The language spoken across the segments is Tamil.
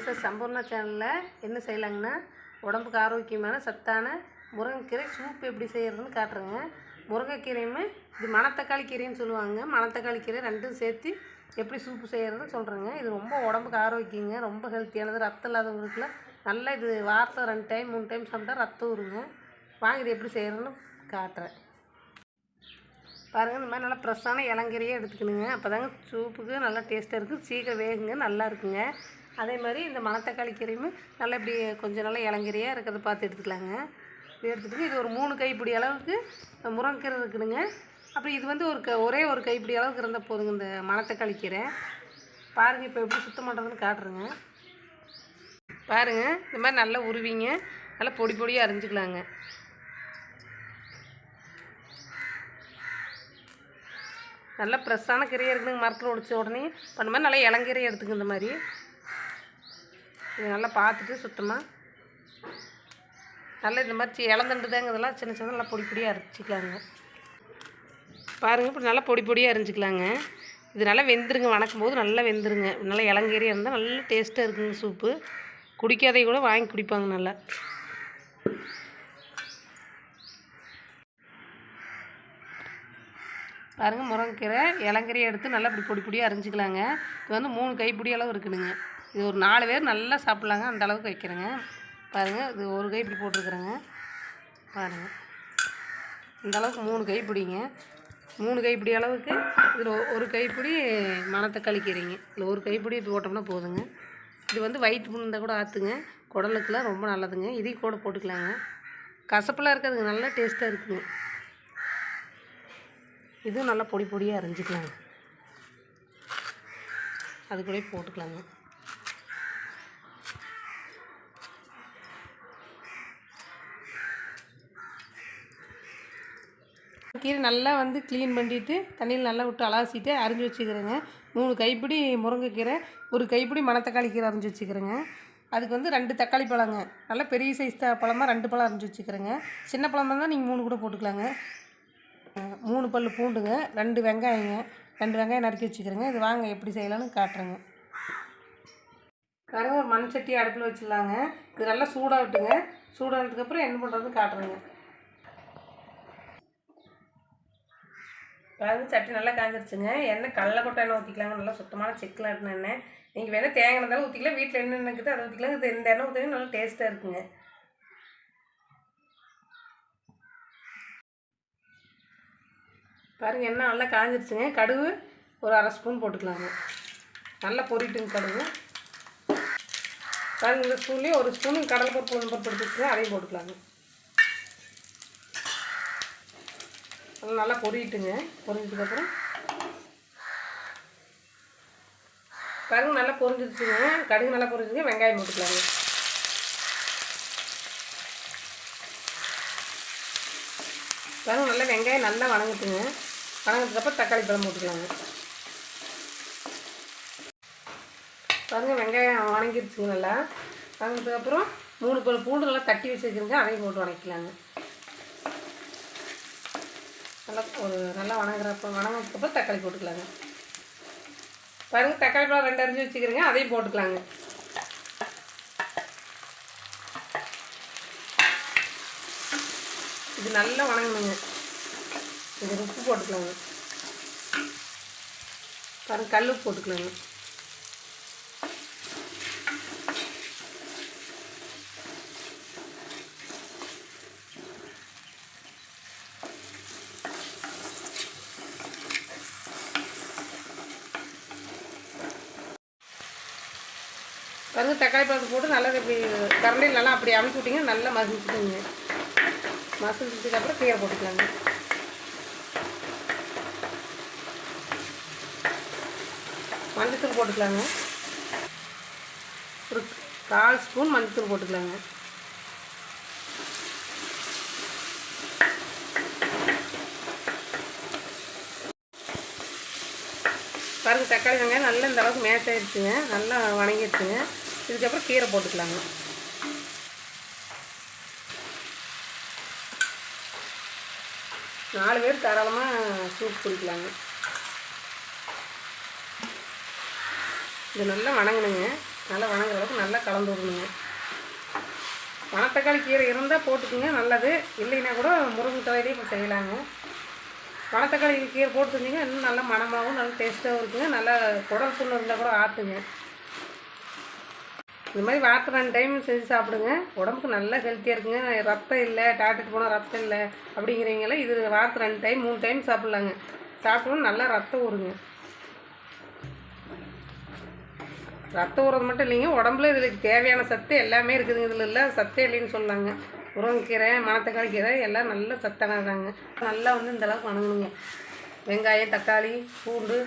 மிஸ்ஸஸ் சம்பூர்ணா சேனலில் என்ன செய்யலாங்கன்னா உடம்புக்கு ஆரோக்கியமான சத்தான முருங்கைக்கீரை சூப் எப்படி செய்கிறதுன்னு காட்டுறேங்க. முருங்கைக்கீரையுமே இது மணத்தக்காளி கீரைன்னு சொல்லுவாங்க. மணத்தக்காளி கீரை ரெண்டும் சேர்த்து எப்படி சூப்பு செய்கிறதுன்னு சொல்கிறேங்க. இது ரொம்ப உடம்புக்கு ஆரோக்கியங்க, ரொம்ப ஹெல்த்தியானது. ரத்தம் இல்லாதவங்களுக்குலாம் நல்லா இது வாரத்தில் 2 டைம் 3 டைம் சாப்பிட்டா ரத்தம் வருங்க. வாங்க இது எப்படி செய்கிறதுன்னு காட்டுறேன் பாருங்கள். இந்த மாதிரி நல்லா ஃப்ரெஷ்ஷான இளங்கீரையே எடுத்துக்கணுங்க. அப்போ தாங்க சூப்புக்கு நல்லா டேஸ்ட்டாக இருக்குது, சீக்கிரம் வேகுங்க, நல்லா இருக்குங்க. அதே மாதிரி இந்த மணத்தக்காளி கீரையும் நல்லா இப்படி கொஞ்சம் நல்லா இளங்கீரையாக இருக்கிறத பார்த்து எடுத்துக்கலாங்க. இது எடுத்துகிட்டு இது ஒரு 3 கைப்பிடி அளவுக்கு முருங்கைக்கீரை இருக்குதுங்க. அப்படி இது வந்து ஒரே ஒரு கைப்பிடி அளவுக்கு இருந்தால் போதுங்க இந்த மணத்தக்காளி கீரை. பாருங்கள் இப்போ எப்படி சுத்தம் பண்ணுறதுன்னு காட்டுறேங்க. பாருங்கள் இந்த மாதிரி நல்லா உருவிங்க, நல்லா பொடி பொடியாக அரிஞ்சிக்கலாங்க. நல்லா ஃப்ரெஷ்ஷான கீரையாக இருக்குதுங்க. மரத்தில் ஒடிச்ச உடனே பண்ண மாதிரி நல்லா இளங்கீரையை எடுத்துங்க. இந்த மாதிரி இது நல்லா பார்த்துட்டு சுத்தமாக நல்லா இந்த மாதிரி இளந்தண்டுதாங்க. இதெல்லாம் சின்ன சின்ன நல்லா பொடி பொடியாக அரைச்சிக்கலாங்க. பாருங்கள் இப்படி நல்லா பொடி பொடியாக அரைஞ்சிக்கலாங்க. இது நல்லா வெந்துருங்க, வணக்கும் போது நல்லா வெந்துருங்க. நல்லா இளங்கீரையாக இருந்தால் நல்லா டேஸ்ட்டாக இருக்குங்க சூப்பு. குடிக்காதே கூட வாங்கி குடிப்பாங்க நல்லா. பாருங்கள் முருங்கைக்கீரை இளங்கீரையை எடுத்து நல்லா இப்படி பொடி பொடியாக அரிஞ்சிக்கலாங்க. இது வந்து 3 கைப்பிடி அளவு இருக்குதுங்க. இது ஒரு 4 பேர் நல்லா சாப்பிட்லாங்க, அந்த அளவுக்கு வைக்கிறேங்க. பாருங்கள் இது 1 கைப்பிடி போட்டிருக்குறேங்க. பாருங்கள் இந்த அளவுக்கு 3 கைப்பிடிங்க. 3 கைப்பிடி அளவுக்கு இதில் 1 கைப்பிடி மணத்தக்காளி கீரைங்க. இதில் 1 கைப்பிடி இது போட்டோம்னா போதுங்க. இது வந்து வயிற்று புண் இருந்தால் கூட ஆற்றுங்க, குடலுக்குலாம் ரொம்ப நல்லதுங்க. இதையும் கூட போட்டுக்கலாங்க. கசப்பெல்லாம் இருக்காதுங்க, நல்லா டேஸ்ட்டாக இருக்குங்க. இதுவும் நல்லா பொடி பொடியாக அரைஞ்சிக்கலாங்க. அது கூட போட்டுக்கலாங்க. கீரை நல்லா வந்து க்ளீன் பண்ணிவிட்டு தண்ணியில் நல்லா விட்டு அலசிட்டு அரிஞ்சு வச்சுக்கிறேங்க. 3 கைப்பிடி முருங்கைக்கீரை, 1 கைப்பிடி மணத்தக்காளி கீரை அரிஞ்சு வச்சுக்கிறேங்க. அதுக்கு வந்து 2 தக்காளி பழங்க, நல்லா பெரிய சைஸ் பழமாக 2 பழம் அரிஞ்சு வச்சுக்கிறேங்க. சின்ன பழமாக இருந்தால் நீங்கள் 3 கூட போட்டுக்கலாங்க. 3 பல் பூண்டுங்க, 2 வெங்காயங்க, 2 வெங்காயம் நறுக்கி வச்சுக்கிறேங்க. இது வாங்க எப்படி செய்யலான்னு காட்டுறேங்க. பாருங்க ஒரு மண் சட்டி அடுப்பில் வச்சிடலாங்க. இது நல்லா சூடாகட்டுங்க. சூடானதுக்கப்புறம் என்ன பண்ணுறதுன்னு காட்டுறேங்க. பாருங்க சட்டி நல்லா காஞ்சிருச்சுங்க. எண்ணெய் கடலைக்கொட்டை எண்ணெய் ஊற்றிக்கலாங்க. நல்லா சுத்தமான செக்கில் ஆட்டின எண்ணெய். நீங்கள் வேணால் தேங்காய் இருந்தாலும் ஊற்றிக்கலாம், வீட்டில் என்ன எண்ணெய் இருக்குது அதை ஊற்றிக்கலாங்க. இது இந்த எண்ணெய் ஊற்றினா நல்லா டேஸ்ட்டாக இருக்குங்க. பாருங்கள் எண்ணெய் நல்லா காஞ்சிருச்சுங்க. கடுகு ஒரு 1/2 ஸ்பூன் போட்டுக்கலாங்க. நல்லா பொரிட்டுங்க கடுகு. பாருங்கள் இந்த ஸ்பூன்லேயே 1 ஸ்பூன் கடலைப்பருப்பு உளுந்தம்பருப்பு எடுத்துக்கோங்க, அதையும் போட்டுக்கலாங்க. நல்லா பொரிட்டுங்க. பொரிஞ்சதுக்கப்புறம் பாருங்கள் நல்லா பொரிஞ்சிருச்சுங்க. கடுகு நல்லா பொரிஞ்சுங்க. வெங்காயம் போட்டுக்கலாங்க. பாருங்கள் நல்லா வெங்காயம் நல்லா வணங்கட்டுங்க. வணங்கினதுக்கப்புறம் தக்காளி பழம் போட்டுக்கலாங்க. பாருங்கள் வெங்காயம் வணங்கிருச்சுங்க. நல்லா வணங்கினதுக்கப்புறம் 3 பல் பூண்டு நல்லா தட்டி வச்சுருக்குங்க, அதையும் போட்டு வணக்கிக்கலாங்க. நல்லா வணங்கினதுக்கப்புறம் தக்காளி போட்டுக்கலாங்க. பாருங்கள் தக்காளி பழம் 2 அரிஞ்சு வச்சுக்கிறேங்க, அதையும் போட்டுக்கலாங்க. இது நல்லா வணங்கணுங்க. இது உப்பு போட்டுக்கலாங்க. பாருங்கள் கல் உப்பு போட்டுக்கலாங்க. பாருங்கள் தக்காளி பழத்தை போட்டு நல்லா இப்படி கரண்டியில் நல்லா அப்படி அமுச்சு விட்டிங்கன்னா நல்லா மசிச்சுக்குங்க. மசிச்சதுக்கப்புறம் கீரை போட்டுக்கலாங்க. மஞ்சத்தூள் போட்டுக்கலாங்க. ஒரு 1/4 ஸ்பூன் மஞ்சத்தூள் போட்டுக்கலாங்க. பாருங்கள் தக்காளி வெங்காயம் நல்லா இந்த அளவுக்கு மேட்ச் ஆகிடுச்சுங்க, நல்லா வணங்கிடுச்சுங்க. இதுக்கப்புறம் கீரை போட்டுக்கலாங்க. நாலு பேர் தாராளமாக சூப் குடிக்கலாங்க. இது நல்லா வணங்கணுங்க. நல்லா வணங்குற அளவுக்கு நல்லா கலந்து விடணுங்க. மணத்தக்காளி கீரை இருந்தால் போட்டுக்குங்க, நல்லது. இல்லைன்னா கூட முருங்கை தழையிலே இப்போ செய்யலாங்க. மணத்தக்காளி கீரை போட்டு செஞ்சிங்கன்னா இன்னும் நல்லா மணமாகவும் நல்லா டேஸ்ட்டாகவும் இருக்குங்க. நல்லா குடல் புண்ணு இருந்தால் கூட ஆற்றுங்க. இந்த மாதிரி வாரத்துக்கு 2 டைம் செஞ்சு சாப்பிடுங்க. உடம்புக்கு நல்லா ஹெல்த்தியாக இருக்குங்க. ரத்தம் இல்லை, டாக்டருக்கு போனால் ரத்தம் இல்லை அப்படிங்கிறீங்களே, இது வாரத்துக்கு 2 டைம் 3 டைம் சாப்பிட்லாங்க. சாப்பிட்டோன்னா நல்லா ரத்தம் ஊறுங்க. ரத்தம் ஊறது மட்டும் இல்லைங்க, உடம்புல இதுக்கு தேவையான சத்து எல்லாமே இருக்குதுங்க. இதில் இல்லை சத்தே இல்லைன்னு சொல்லாங்க. முருங்கைக்கீரை, மணத்தக்காளி கீரை எல்லாம் நல்ல சத்தானதாங்க. நல்லா வந்து இந்தளவுக்கு வணங்கணுங்க. வெங்காயம், தக்காளி, பூண்டு,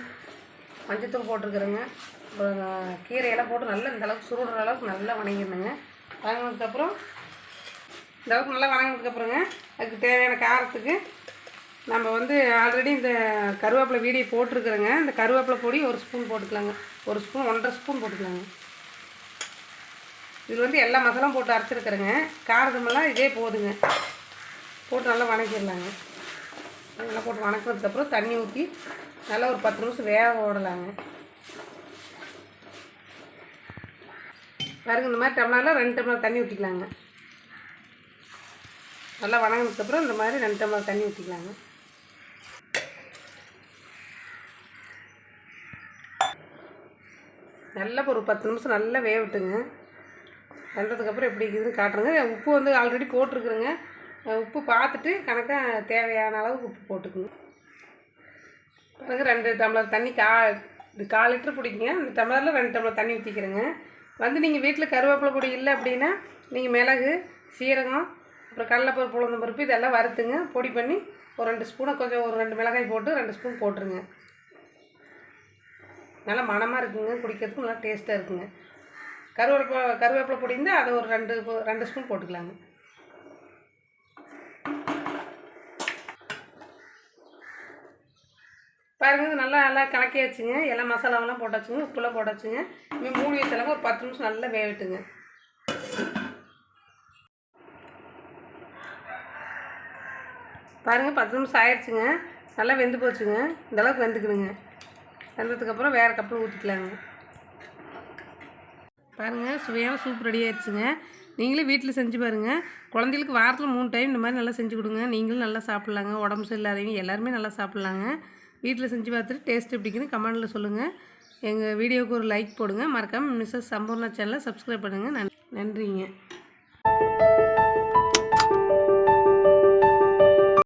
மஞ்சத்தூள் போட்டிருக்குறேங்க. கீரையெல்லாம் போட்டு நல்லா இந்தளவுக்கு சுருடுற அளவுக்கு நல்லா வணங்கிடணுங்க. வணங்கினதுக்கப்புறம் இந்தளவுக்கு நல்லா வணங்கினதுக்கப்புறங்க அதுக்கு தேவையான காரத்துக்கு நம்ம வந்து ஆல்ரெடி இந்த கருவேப்பிலை வீடியோ போட்டிருக்குறேங்க. இந்த கருவேப்பிலை பொடி 1 ஸ்பூன் போட்டுக்கலாங்க. 1 ஸ்பூன் 1.5 ஸ்பூன் போட்டுக்கலாங்க. இது வந்து எல்லா மசாலாவும் போட்டு அரைச்சிருக்கிறேங்க. காரத்தமெல்லாம் இதே போதுங்க. போட்டு நல்லா வணக்கிடலாங்க. நல்லா போட்டு வணக்கினதுக்கப்புறம் தண்ணி ஊற்றி நல்லா ஒரு 10 நிமிஷம் வேக விடலாங்க. பாருங்க, இந்த மாதிரி டம்ளரில் 2 டம்ளர் தண்ணி ஊற்றிக்கலாங்க. நல்லா வணங்கினதுக்கப்புறம் இந்த மாதிரி 2 டம்ளர் தண்ணி ஊற்றிக்கலாங்க. நல்லா ஒரு 10 நிமிஷம் நல்லா வேகட்டுங்க. வெந்ததுக்கப்புறம் எப்படி இருக்குதுன்னு காட்டுறேங்க. உப்பு வந்து ஆல்ரெடி போட்டிருக்குறேங்க. உப்பு பார்த்துட்டு கணக்காக தேவையான அளவுக்கு உப்பு போட்டுக்குங்க. பாருங்க, 2 டம்ளர் தண்ணி இது 1/4 லிட்டர் பிடிக்குங்க. இந்த டம்ளரில் 2 டம்ளர் தண்ணி ஊற்றிக்கிறேங்க. வந்து நீங்கள் வீட்டில் கருவேப்பிலை பொடி இல்லை அப்படின்னா நீங்கள் மிளகு, சீரகம், அப்புறம் கடலைப்பருப்பு, உளுந்தம் பருப்பு இதெல்லாம் வறுத்துங்க. பொடி பண்ணி ஒரு 2 ஸ்பூனை கொஞ்சம் ஒரு 2 மிளகாய் போட்டு 2 ஸ்பூன் போட்டுருங்க. நல்லா மணமாக இருக்குங்க, குடிக்கிறதுக்கு நல்லா டேஸ்ட்டாக இருக்குங்க. கருவேப்பிலை பொடி இருந்தால் அதை ஒரு 2 ஸ்பூன் போட்டுக்கலாங்க. பாருங்கள், இது நல்லா கலக்கியாச்சுங்க. எல்லாம் மசாலாவெல்லாம் போட்டாச்சுங்க, உப்புலாம் போட்டாச்சுங்க. இனிமேல் மூடி வச்சாலும் ஒரு 10 நிமிஷம் நல்லா வேகட்டுங்க. பாருங்கள், 10 நிமிஷம் ஆயிடுச்சுங்க. நல்லா வெந்து போச்சுங்க. இந்தளவுக்கு வெந்துக்கணுங்க. வெந்ததுக்கப்புறம் வேறு கப்பில் ஊற்றிக்கலாங்க. பாருங்கள், சுவையான சூப் ரெடி ஆயிடுச்சுங்க. நீங்களும் வீட்டில் செஞ்சு பாருங்கள். குழந்தைகளுக்கு வாரத்தில் 3 டைம் இந்த மாதிரி நல்லா செஞ்சு கொடுங்க. நீங்களும் நல்லா சாப்பிட்லாங்க. உடம்பு சரியில்லாதவங்க எல்லாருமே நல்லா சாப்பிட்லாங்க. வீட்டில் செஞ்சு பார்த்துட்டு டேஸ்ட் எப்படிக்குன்னு கமெண்டில் சொல்லுங்கள். எங்கள் வீடியோவுக்கு ஒரு லைக் போடுங்க. மறக்காமல் மிஸ்ஸஸ் சம்பூர்ணா சேனலை சப்ஸ்கிரைப் பண்ணுங்கள். நன்றிங்க.